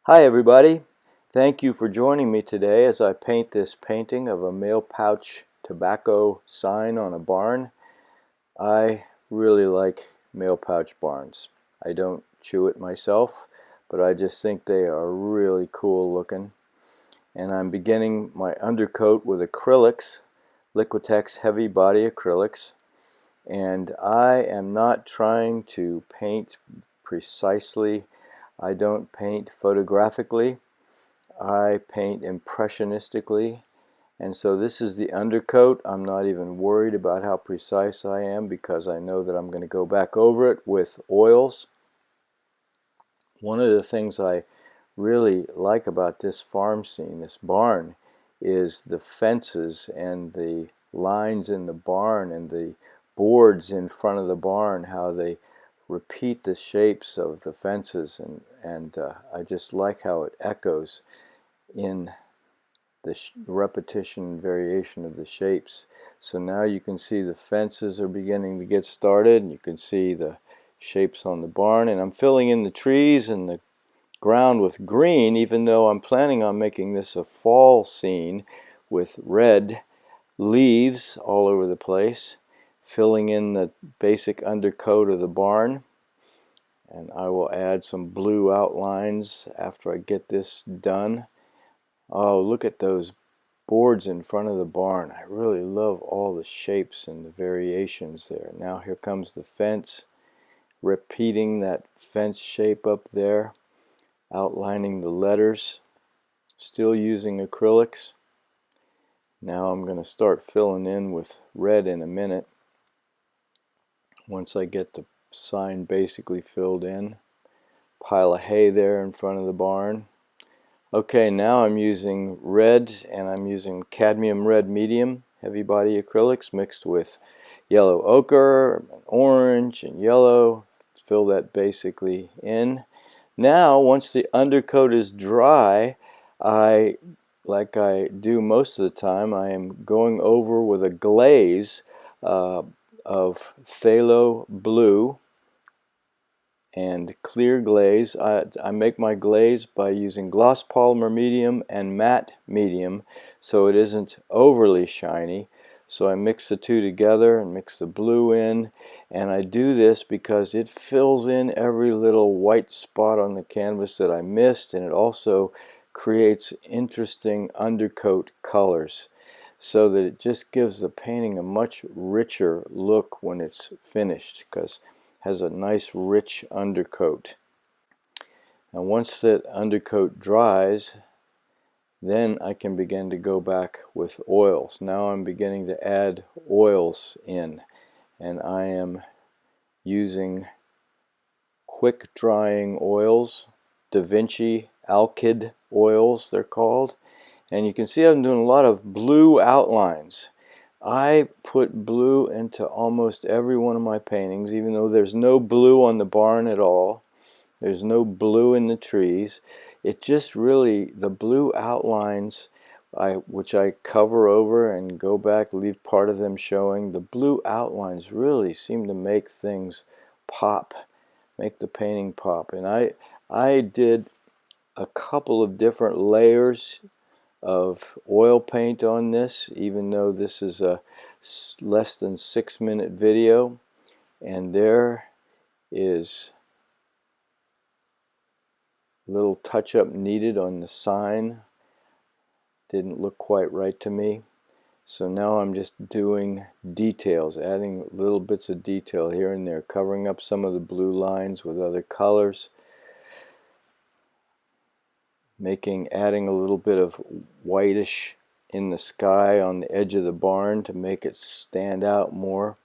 Hi everybody, thank you for joining me today as I paint this painting of a mail pouch tobacco sign on a barn. I really like mail pouch barns. I don't chew it myself, but I just think they are really cool looking. And I'm beginning my undercoat with acrylics, Liquitex heavy body acrylics. And I am not trying to paint precisely. I don't paint photographically. I paint impressionistically, and so this is the undercoat. I'm not even worried about how precise I am because I know that I'm going to go back over it with oils. One of the things I really like about this farm scene, this barn, is the fences and the lines in the barn and the boards in front of the barn, how they repeat the shapes of the fences, and I just like how it echoes in the repetition and variation of the shapes. So now you can see the fences are beginning to get started, and you can see the shapes on the barn, and I'm filling in the trees and the ground with green, even though I'm planning on making this a fall scene with red leaves all over the place, filling in the basic undercoat of the barn. And I will add some blue outlines after I get this done. Oh, look at those boards in front of the barn. I really love all the shapes and the variations there. Now here comes the fence, repeating that fence shape up there, outlining the letters, still using acrylics. Now I'm going to start filling in with red in a minute once I get the sign basically filled in. Pile of hay there in front of the barn. Okay, now I'm using red, and I'm using Cadmium Red Medium heavy body acrylics mixed with yellow ochre, and orange, and yellow. Fill that basically in. Now, once the undercoat is dry, like I do most of the time, I am going over with a glaze of phthalo blue and clear glaze. I make my glaze by using gloss polymer medium and matte medium, so it isn't overly shiny. So I mix the two together and mix the blue in, and I do this because it fills in every little white spot on the canvas that I missed, and it also creates interesting undercoat colors, so that it just gives the painting a much richer look when it's finished, because has a nice rich undercoat. And once that undercoat dries, then I can begin to go back with oils. Now I'm beginning to add oils in, and I am using quick drying oils, DaVinci Alkyd oils they're called, and you can see I'm doing a lot of blue outlines. I put blue into almost every one of my paintings, even though there's no blue on the barn at all. There's no blue in the trees. It just really, the blue outlines, which I cover over and go back, leave part of them showing, the blue outlines really seem to make things pop, make the painting pop. And I did a couple of different layers of oil paint on this, even though this is a less than 6-minute video. And there is a little touch-up needed on the sign. Didn't look quite right to me. So now I'm just doing details, adding little bits of detail here and there, covering up some of the blue lines with other colors, adding a little bit of whitish in the sky on the edge of the barn to make it stand out more.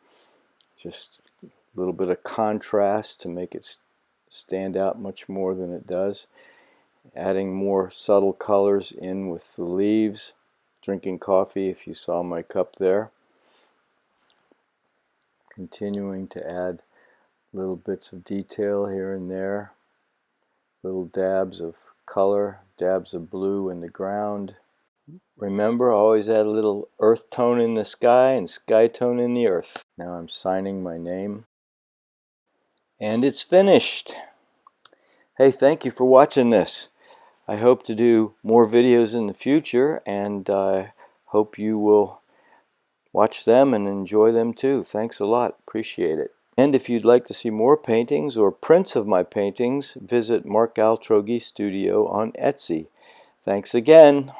Just a little bit of contrast to make it stand out much more than it does. Adding more subtle colors in with the leaves. Drinking coffee, if you saw my cup there. Continuing to add little bits of detail here and there. Little dabs of color, dabs of blue in the ground. Remember, always add a little earth tone in the sky and sky tone in the earth. Now I'm signing my name. And it's finished. Hey, thank you for watching this. I hope to do more videos in the future, and I hope you will watch them and enjoy them too. Thanks a lot. Appreciate it. And if you'd like to see more paintings or prints of my paintings, visit Mark Altrogge Studio on Etsy. Thanks again.